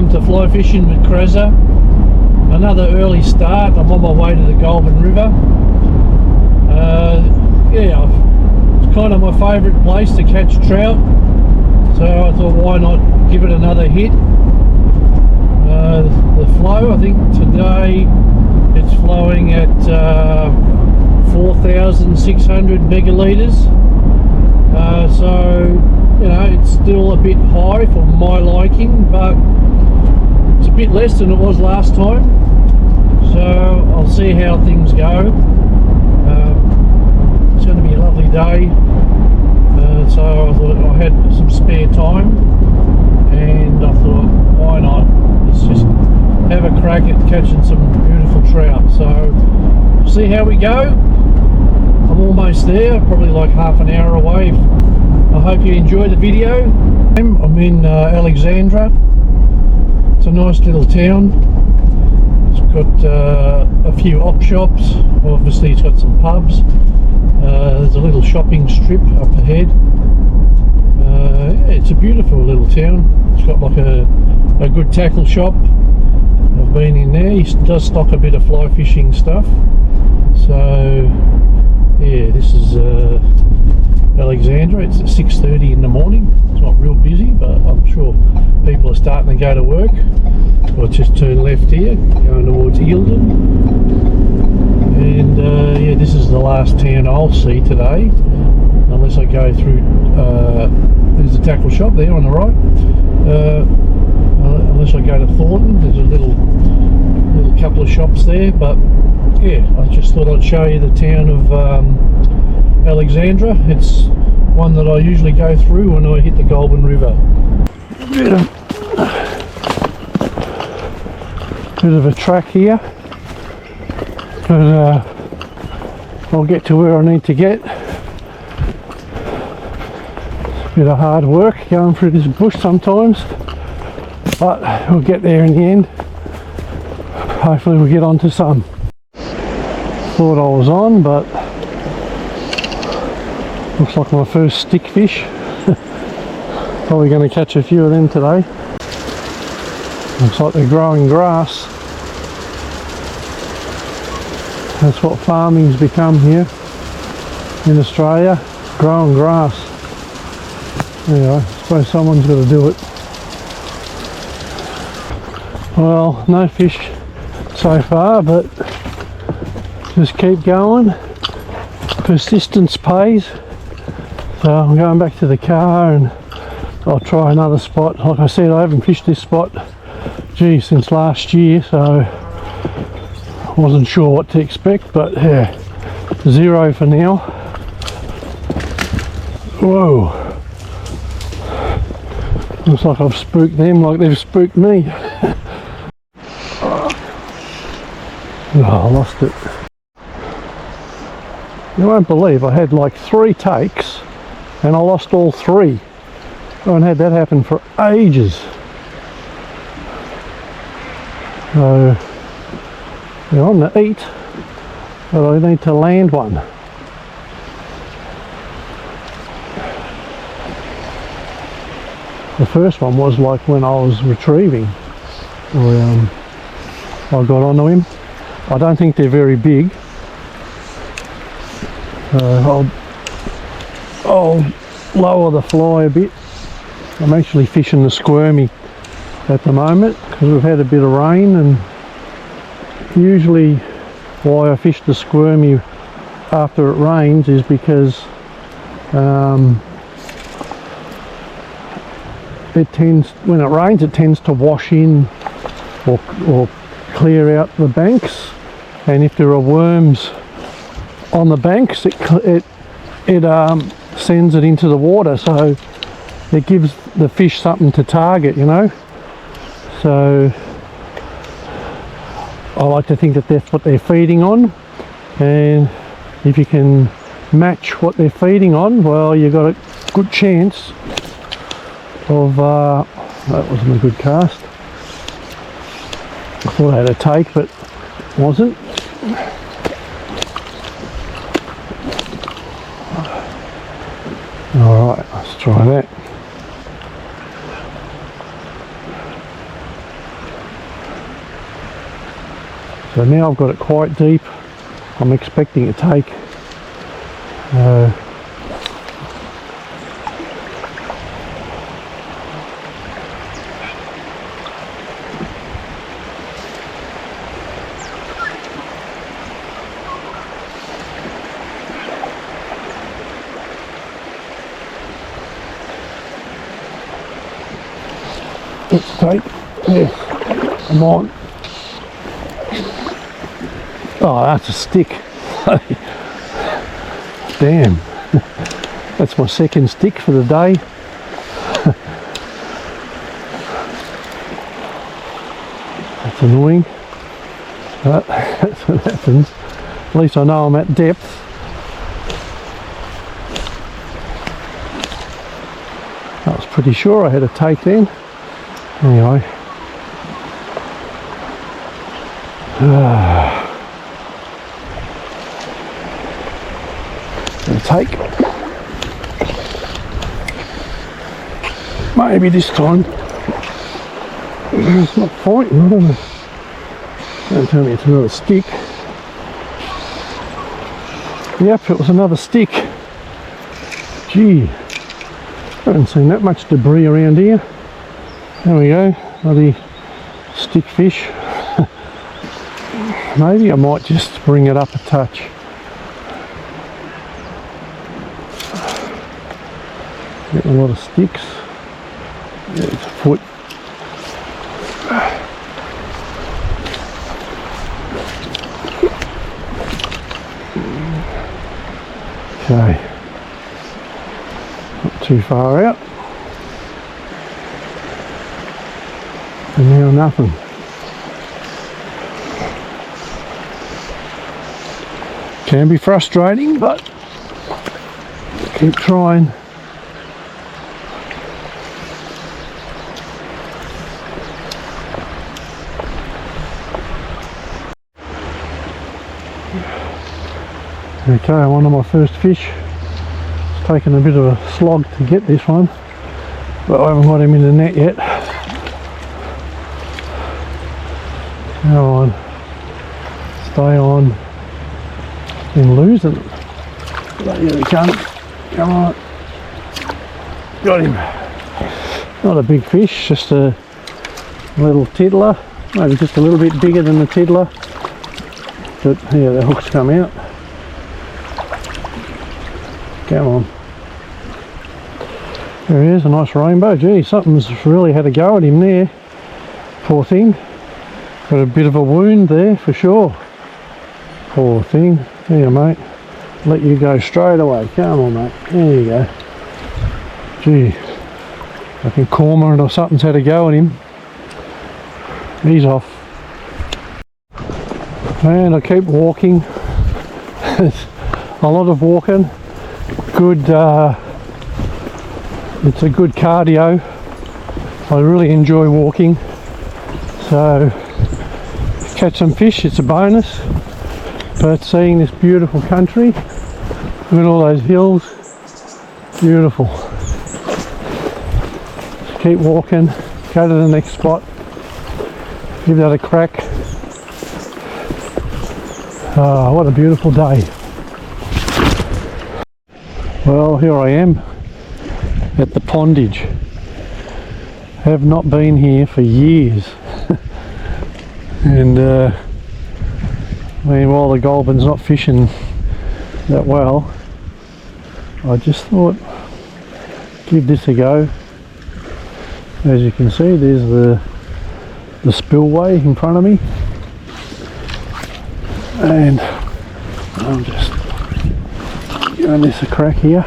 welcome to Fly Fishing with Kreza. Another early start. I'm on my way to the Goulburn River. Yeah, it's kind of my favourite place to catch trout, so I thought why not give it another hit. The flow, I think today it's flowing at 4,600 megalitres, so you know, it's still a bit high for my liking, but it's a bit less than it was last time, so I'll see how things go. It's going to be a lovely day, so I thought I had some spare time, and I thought why not, let's just have a crack at catching some beautiful trout. So see how we go. I'm almost there, probably like half an hour away. I hope you enjoy the video. I'm in Alexandra. It's a nice little town. It's got a few op shops. Obviously it's got some pubs. There's a little shopping strip up ahead. Yeah, it's a beautiful little town. It's got like a good tackle shop. I've been in there. He does stock a bit of fly fishing stuff. So yeah, this is Alexandra. It's at 6:30 in the morning. It's not real busy, but I'm sure people are starting to go to work. I'll just turn left here, going towards Eildon. And yeah, this is the last town I'll see today, unless I go through. There's a tackle shop there on the right. Unless I go to Thornton, there's a little couple of shops there. But yeah, I just thought I'd show you the town of Alexandra. It's one that I usually go through when I hit the Goulburn River. Bit of a track here, but I'll get to where I need to get. It's a bit of hard work going through this bush sometimes, but we'll get there in the end. Hopefully we'll get onto some. Thought I was on, but looks like my first stick fish. Probably going to catch a few of them today. Looks like they're growing grass. That's what farming's become here in Australia, growing grass. Anyway, I suppose someone's got to do it. Well, no fish so far, but just keep going. Persistence pays. So I'm going back to the car and I'll try another spot. Like I said, I haven't fished this spot, since last year, so wasn't sure what to expect, but yeah, 0 for now. Whoa. Looks like I've spooked them like they've spooked me. Oh, I lost it. You won't believe I had like 3 takes and I lost all 3. I haven't had that happen for ages. So they're on the eat, but I need to land one. The first one was like when I was retrieving. I got onto him. I don't think they're very big. I'll lower the fly a bit. I'm actually fishing the squirmy at the moment because we've had a bit of rain, and usually why I fish the squirmy after it rains is because when it rains it tends to wash in or clear out the banks, and if there are worms on the banks it sends it into the water, so it gives the fish something to target, you know. So I like to think that that's what they're feeding on, and if you can match what they're feeding on, well, you've got a good chance of that wasn't a good cast. I thought I had a take, but wasn't. Alright, let's try that. So now I've got it quite deep. I'm expecting a take. Let's take, yes, come on. Oh, that's a stick. Damn, that's my second stick for the day. That's annoying, but that's what happens. At least I know I'm at depth. I was pretty sure I had a take then. Anyway, a take. Maybe this time it's not fighting. I don't know. Don't tell me it's another stick. Yep, it was another stick. Gee, haven't seen that much debris around here. There we go, bloody stick fish. Maybe I might just bring it up a touch. Getting a lot of sticks. There's a foot. Okay, not too far out. And now nothing. Can be frustrating, but keep trying. Okay, one of my first fish. It's taken a bit of a slog to get this one, but I haven't got him in the net yet. Come on, stay on. Been losing them. Here he comes. Come on. Got him. Not a big fish, just a little tiddler. Maybe just a little bit bigger than the tiddler. But yeah, the hook's come out. Come on. There he is, a nice rainbow. Gee, something's really had a go at him there. Poor thing. Got a bit of a wound there for sure. Poor thing. There, mate. Let you go straight away. Come on, mate. There you go. Gee, I think cormorant or something's had a go at him. He's off. And I keep walking. It's a lot of walking. Good. It's a good cardio. I really enjoy walking. So catch some fish, it's a bonus, but seeing this beautiful country with all those hills, beautiful. Just keep walking, go to the next spot, give that a crack. Oh, what a beautiful day. Well, here I am at the pondage. Have not been here for years. And I mean, while the Goulburn's not fishing that well, I just thought give this a go. As you can see, there's the spillway in front of me, and I'm just giving this a crack here.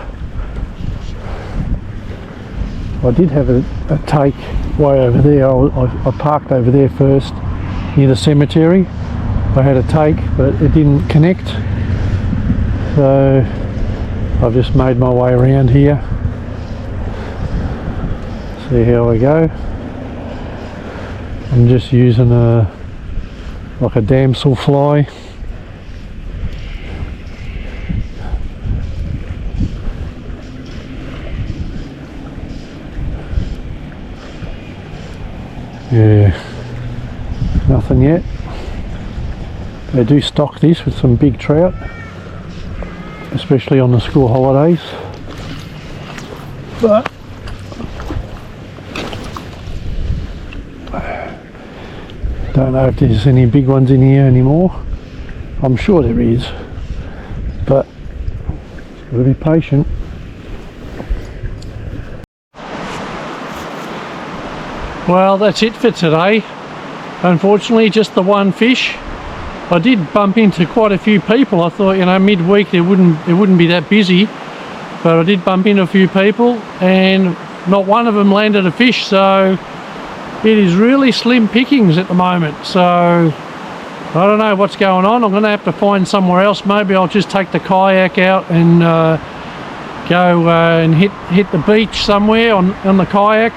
I did have a take way over there. I parked over there first near the cemetery. I had a take, but it didn't connect, so I've just made my way around here. See how I go. I'm just using like a damsel fly. Yeah, nothing yet. They do stock this with some big trout, especially on the school holidays. But don't know if there's any big ones in here anymore. I'm sure there is, but gotta be patient. Well, that's it for today. Unfortunately, just the one fish. I did bump into quite a few people. I thought, you know, midweek it wouldn't be that busy, but I did bump into a few people, and not one of them landed a fish. So it is really slim pickings at the moment. So I don't know what's going on. I'm going to have to find somewhere else. Maybe I'll just take the kayak out and go and hit the beach somewhere on the kayak.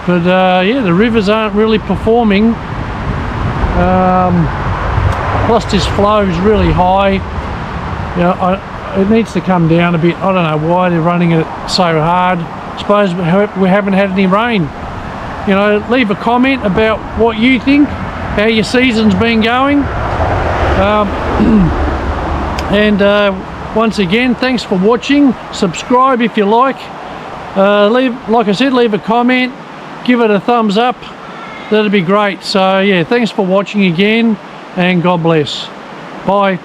But yeah, the rivers aren't really performing. Plus this flow is really high. You know, it needs to come down a bit. I don't know why they're running it so hard. I suppose we haven't had any rain. You know, leave a comment about what you think, how your season's been going. Once again, thanks for watching. Subscribe if you like. Like I said, leave a comment. Give it a thumbs up. That'd be great. So yeah, thanks for watching again, and God bless. Bye.